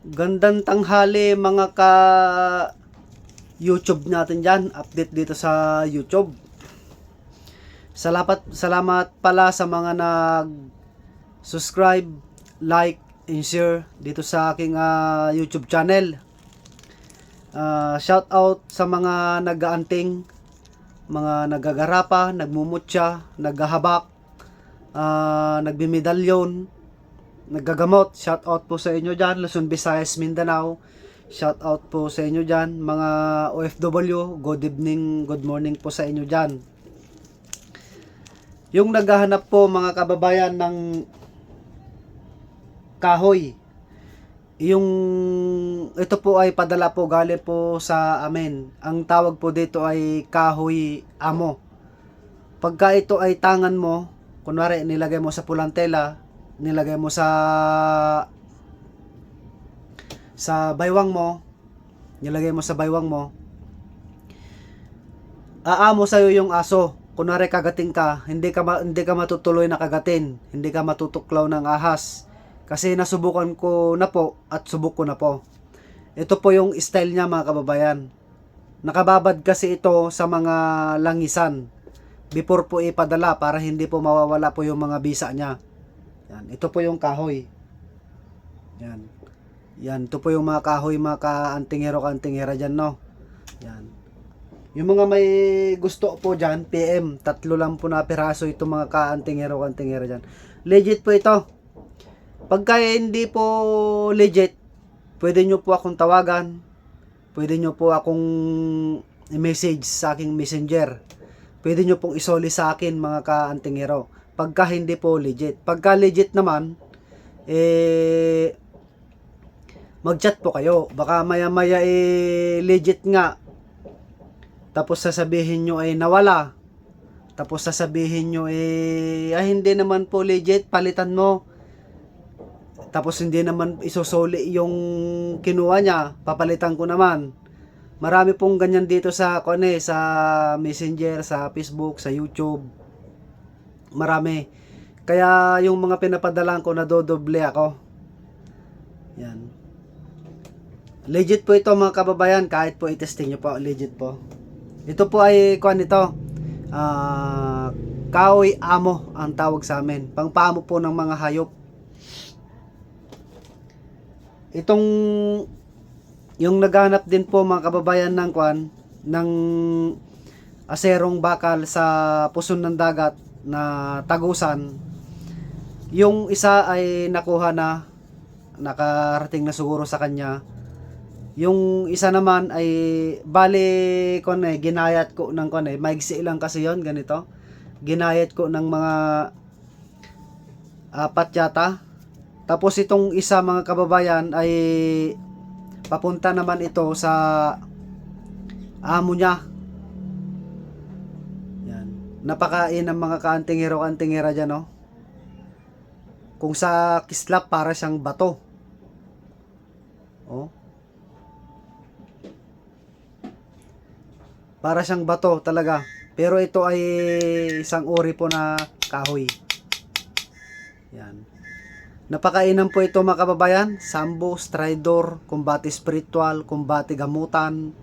Gandang tanghali mga ka YouTube natin dyan. Update dito sa YouTube. Salamat pala sa mga nag-subscribe, like, and share dito sa aking YouTube channel. Shout out sa mga nag-aanting, mga nagagarapa, nagmumutya, naghahabak, nagbimedalyon, naggagamot. Shout out po sa inyo dyan, Luzon, Visayas, Mindanao. Shout out po sa inyo dyan, mga OFW. Good evening, good morning po sa inyo dyan. Yung naghahanap po mga kababayan ng kahoy, ito po ay padala po galing po sa amin. Ang tawag po dito ay kahoy amo. Pagka ito ay tangan mo, kunwari nilagay mo sa pulang tela, nilagay mo sa baywang mo, nilagay mo sa baywang mo, aamo sa'yo yung aso. Kunwari kagating ka, hindi ka matutuloy na kagatin, hindi ka matutuklaw ng ahas. Kasi nasubukan ko na po at subok ko na po. Ito po yung style niya mga kababayan. Nakababad kasi ito sa mga langisan before po ipadala para hindi po mawawala po yung mga bisa niya. Yan, ito po yung kahoy. Yan. Yan, ito po yung mga kahoy, mga ka-antingero-antingera dyan, no? Yan. Yung mga may gusto po dyan, PM, 3 lang po na piraso itong mga ka-antingero-antingera dyan. Legit po ito. Pagka hindi po legit, pwede nyo po akong tawagan, pwede nyo po akong i-message sa aking messenger, pwede nyo pong isoli sa akin mga ka-antingero. Pagka hindi po legit. Pagka legit naman, mag-chat po kayo. Baka maya-maya legit nga. Tapos sasabihin nyo ay nawala. Tapos sasabihin nyo hindi naman po legit, palitan mo. Tapos hindi naman isusuli yung kinuha niya, papalitan ko naman. Marami pong ganyan dito sa sa Messenger, sa Facebook, sa YouTube. Marami. Kaya yung mga pinapadalan ko, nadodoble ako. Yan. Legit po ito mga kababayan, kahit po i-testing nyo po, legit po. Ito po ay kahoy amo ang tawag sa amin. Pangpaamo po ng mga hayop. Itong yung naghanap din po mga kababayan ng aserong bakal sa puson ng dagat na tagusan. Yung isa ay nakuha na, nakarating na siguro sa kanya. Yung isa naman ay bali ginayat ko ng maigsi lang kasi yon, ganito. Ginayat ko ng mga 4 yata. Tapos itong isa mga kababayan ay papunta naman ito sa amo niya. Yan. Napakain ng mga kaantingero-antingera dyan, no? Kung sa kislap para siyang bato. Oh. Para siyang bato talaga. Pero ito ay isang uri po na kahoy. Yan. Napakainan po ito mga kababayan. Sambo, stridor, kumbati spiritual, kumbati gamutan.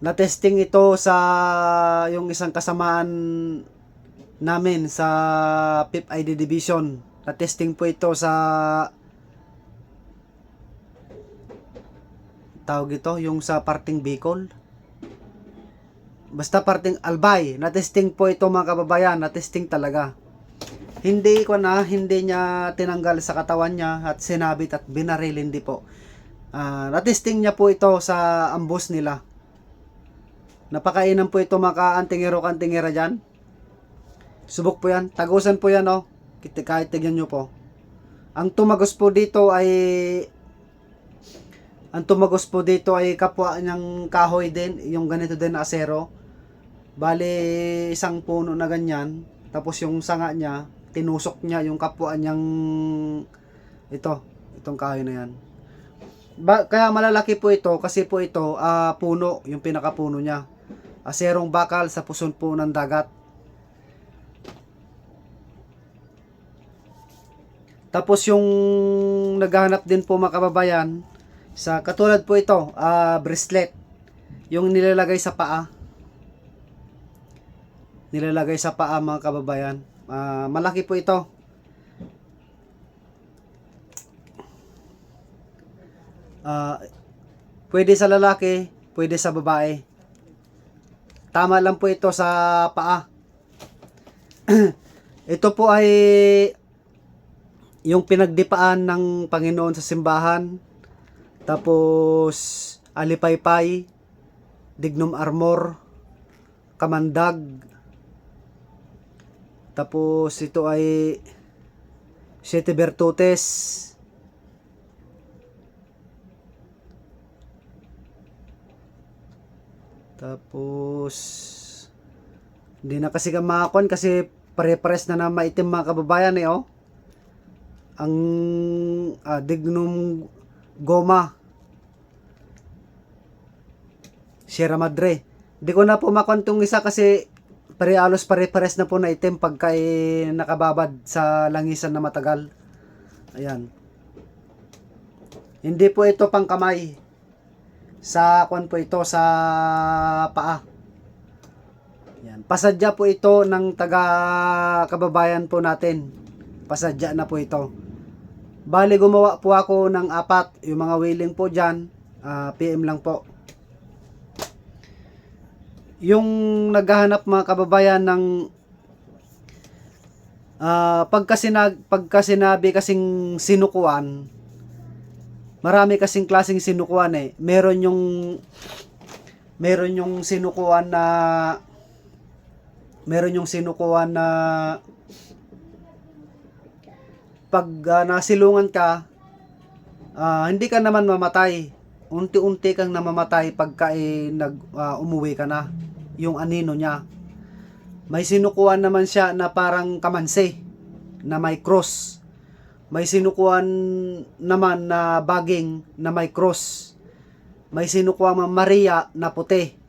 Na-testing ito sa yung isang kasamaan namin sa PIP ID Division. Na-testing po ito sa tawag ito, yung sa parting Bicol. Basta parting Albay. Na-testing po ito mga kababayan. Na-testing talaga. Hindi niya tinanggal sa katawan niya at sinabit at binaril, hindi po. Na-testing niya po ito sa ambos nila. Napakainan po ito mga antingero-antingera dyan. Subok po yan. Tagusan po yan, oh. Kahit tignan nyo po. Ang tumagos po dito ay kapwa ng kahoy din, yung ganito din na asero. Bali, isang puno na ganyan. Tapos yung sanga niya, tinusok niya yung kapwa niyang itong kahoy na yan. Kaya malalaki po ito kasi po ito puno, yung pinakapuno niya. Aserong bakal sa puson po ng dagat. Tapos yung naghahanap din po mga kababayan sa katulad po ito, bracelet. Yung nilalagay sa paa. Nilalagay sa paa mga kababayan. Malaki po ito. Pwede sa lalaki, pwede sa babae. Tama lang po ito sa paa. Ito po ay yung pinagdipaan ng Panginoon sa simbahan. Tapos alipaypay, dignum armor, kamandag. Tapos ito ay Siete Virtutes. Tapos hindi na kasi kamakon kasi pare-pares na maitim mga kababayan oh. Ang dignum goma, Sierra Madre. Hindi ko na po makontong isa kasi alos pare-pares na po na itim pagka nakababad sa langisan na matagal. Ayan. Hindi po ito pang kamay. Sa po ito sa paa. Ayan. Pasadya po ito ng taga kababayan po natin. Pasadya na po ito. Bali gumawa po ako ng 4. Yung mga willing po dyan, PM lang po. Yung naghahanap mga kababayan ng pagka sinabi kasing sinukuan, marami kasing klaseng sinukuan Meron yung sinukuan na pag nasilungan ka, hindi ka naman mamatay. Unti-unti kang namamatay pagka umuwi ka na. Yung anino niya. May sinukuan naman siya na parang kamansi na may cross. May sinukuan naman na baging na may cross. May sinukuan Maria na puti.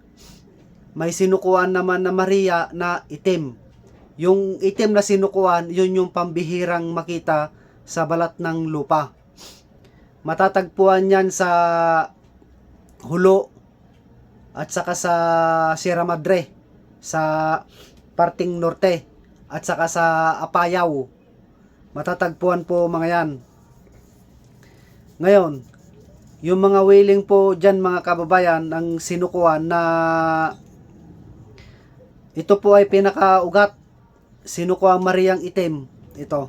May sinukuan naman na Maria na itim. Yung itim na sinukuan, yun yung pambihirang makita sa balat ng lupa. Matatagpuan yan sa Hulo at saka sa Sierra Madre, sa parting norte at saka sa Apayao. Matatagpuan po mga yan. Ngayon, yung mga willing po dyan mga kababayan, ang sinukuan na ito po ay pinakaugat. Sinukuan Mariang itim. Ito.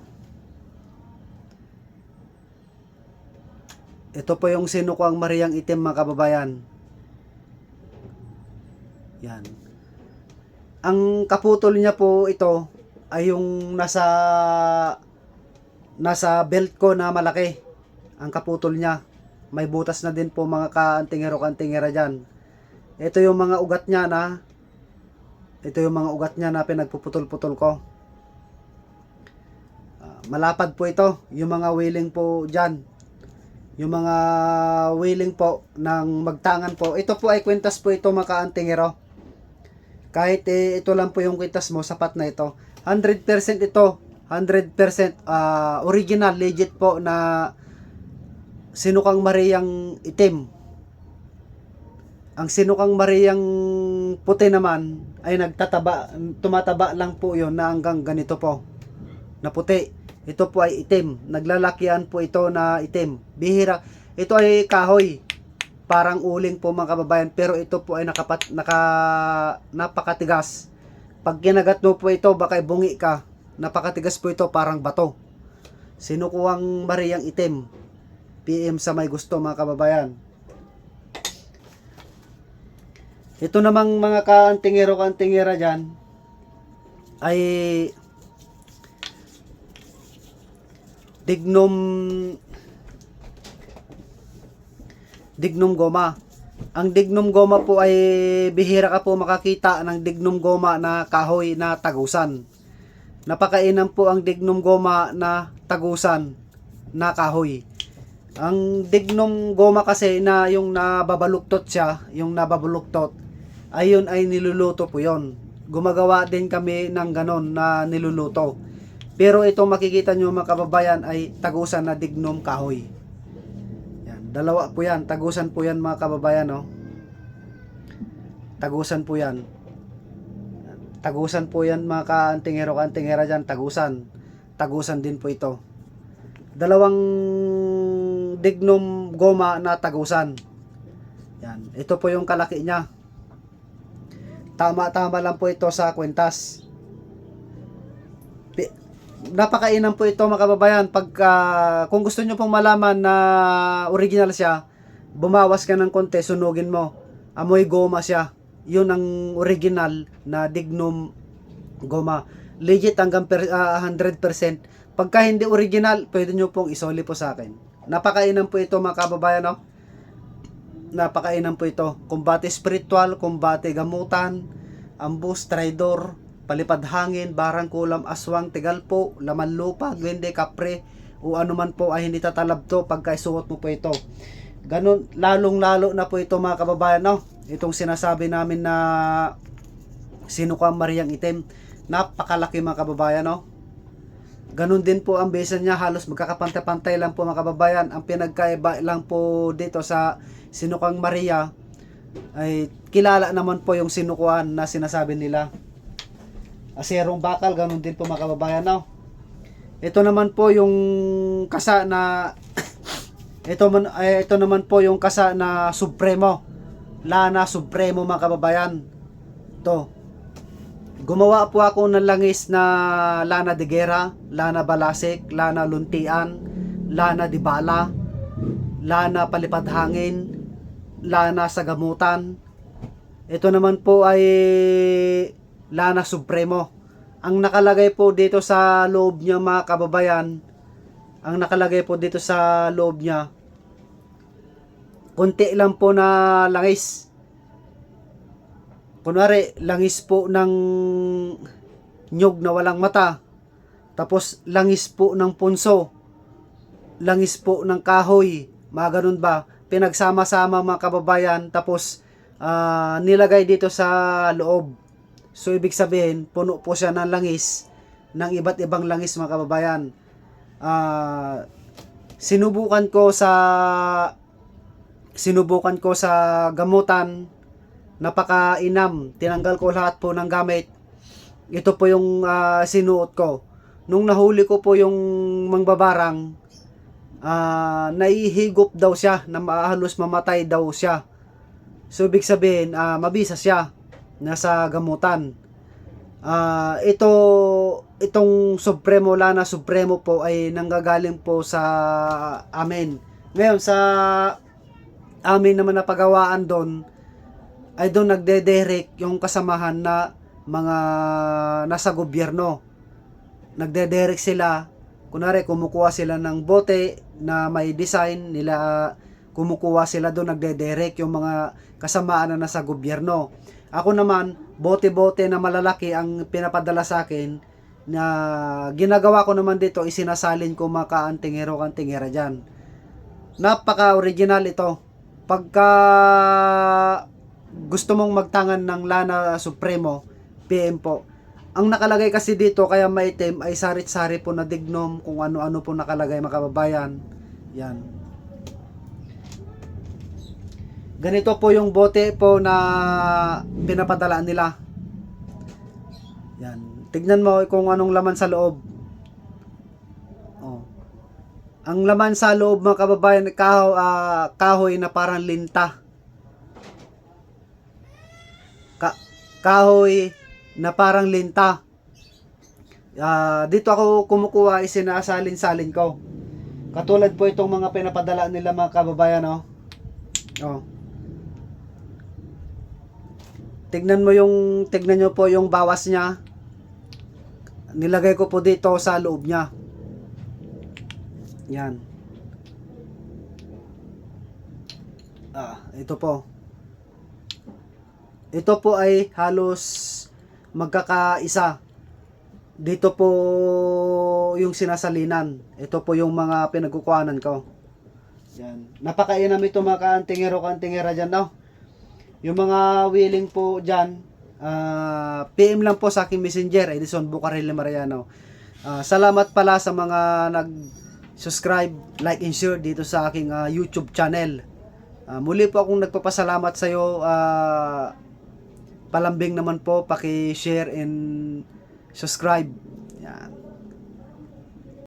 Ito po yung sinukuan Mariang itim mga kababayan. Yan. Ang kaputol niya po ito ay yung nasa belt ko na malaki. Ang kaputol niya. May butas na din po mga kaantingero-kantingera dyan. Ito yung mga ugat niya na pinagpuputol-putol ko. Malapad po ito. Yung mga willing po dyan. Yung mga willing po ng magtangan po. Ito po ay kwintas po ito mga kaantingero. Kahit ito lang po yung kwintas mo, sapat na ito. 100% ito. 100% original, legit po na sinukang Mariang itim. Ang sinukang Mariang puti naman ay tumataba lang po yon na hanggang ganito po na puti. Ito po ay itim. Naglalakihan po ito na itim. Bihira. Ito ay kahoy. Parang uling po mga kababayan. Pero ito po ay napakatigas. Pag kinagat mo po ito, baka bungi ka. Napakatigas po ito, parang bato. Sinukuang Mariang itim. PM sa may gusto mga kababayan. Ito namang mga kaantingero-kantingera dyan ay dignum goma. Ang dignum goma po ay bihira ka po makakita ng dignum goma na kahoy na tagusan. Napakainam po ang dignum goma na tagusan na kahoy. Ang dignum goma kasi na yung nababaluktot siya, yung nababuluktot, ayun ay niluluto po yon. Gumagawa din kami ng ganon na niluluto. Pero itong makikita nyo mga kababayan ay tagusan na dignum kahoy. Yan, dalawa po yan, tagusan po yan mga kababayan, no? Tagusan po yan. Tagusan po yan mga kaantingero-kantingera dyan, tagusan. Tagusan din po ito. Dalawang dignum goma na tagusan. Yan, ito po yung kalaki niya. Tama-tama lang po ito sa kwentas. Napakainam po ito mga kababayan. Kung gusto nyo pong malaman na original siya, bumawas ka ng konti, sunugin mo. Amoy goma siya. Yun ang original na dignum goma. Legit hanggang 100%. Pagka hindi original, pwede nyo pong isoli po sa akin. Napakainam po ito mga kababayan, no? Napakainam po ito. Kumbate spiritual, kumbate gamutan, ambus, traidor, palipad hangin, barang kulam, aswang, tigalpo, laman lupa, gwende, kapre, o anuman po ay hindi tatalab to pagka isuot mo po ito. Ganun, lalong-lalo na po ito mga kababayan, no? Itong sinasabi namin na sinukang Mariang Itim. Napakalaki mga kababayan, no? Ganun din po ang besa niya, halos magkakapantay-pantay lang po mga kababayan. Ang pinagkaiba lang po dito sa sinukang Maria ay kilala naman po yung sinukuan na sinasabi nila. Aserong bakal, ganun din po mga kababayan, no? Ito naman po yung kasa na ito naman po yung kasa na supremo. Lana supremo mga kababayan. Ito. Gumawa po ako ng langis na lana de guerra, lana balasik, lana luntian, lana di bala, lana palipad hangin, lana sa gamutan. Ito naman po ay lana supremo. Ang nakalagay po dito sa loob niya mga kababayan, ang nakalagay po dito sa loob niya, konti lang po na langis. Kunwari, langis po ng nyug na walang mata. Tapos, langis po ng punso. Langis po ng kahoy. Mga ganun ba? Pinagsama-sama mga kababayan. Tapos, nilagay dito sa loob. So, ibig sabihin, puno po siya ng langis. Ng iba't ibang langis mga kababayan. Sinubukan ko sa gamutan, napakainam. Tinanggal ko lahat po ng gamit. Ito po yung sinuot ko. Nung nahuli ko po yung mangbabarang, naihigop daw siya, na halos mamatay daw siya. So ibig sabihin, mabisa siya nasa gamutan. Itong Supremo Lana Supremo po ay nanggagaling po sa amin. Ngayon sa amin naman na pagawaan doon ay doon nagdederek yung kasamahan na mga nasa gobyerno. Nagdederek sila, kunwari kumukuha sila ng bote na may design nila, kumukuha sila doon, nagdederek yung mga kasamaan na nasa gobyerno. Ako naman, bote-bote na malalaki ang pinapadala sa akin, na ginagawa ko naman dito, isinasalin ko mga kaantingero-kantingera dyan. Napaka-original ito. Pagka gusto mong magtangan ng Lana Supremo, PM po. Ang nakalagay kasi dito, kaya maitim, ay sarit-sari po na dignum, kung ano-ano po nakalagay mga kababayan. Yan. Ganito po yung bote po na pinapadala nila. Yan. Tignan mo kung anong laman sa loob. Oh. Ang laman sa loob mga kababayan, kahoy na parang linta. Kahoy na parang linta. Dito ako kumukuha, isinasalin-salin ko. Katulad po itong mga pinapadala nila mga kababayan, no? Oh. Tignan nyo po yung bawas niya. Nilagay ko po dito sa loob niya. Yan. Ito po. Ito po ay halos magkakaisa. Dito po yung sinasalinan. Ito po yung mga pinagkukuhanan ko. Yan. Napakainam ito mga kaantingero-kantingera dyan, no? Yung mga willing po dyan, PM lang po sa aking messenger, Edison Bucareli Mariano. Salamat pala sa mga nag-subscribe, like and share dito sa aking YouTube channel. Muli po akong nagpapasalamat sa iyo. Palambing naman po, paki-share and subscribe. Yan.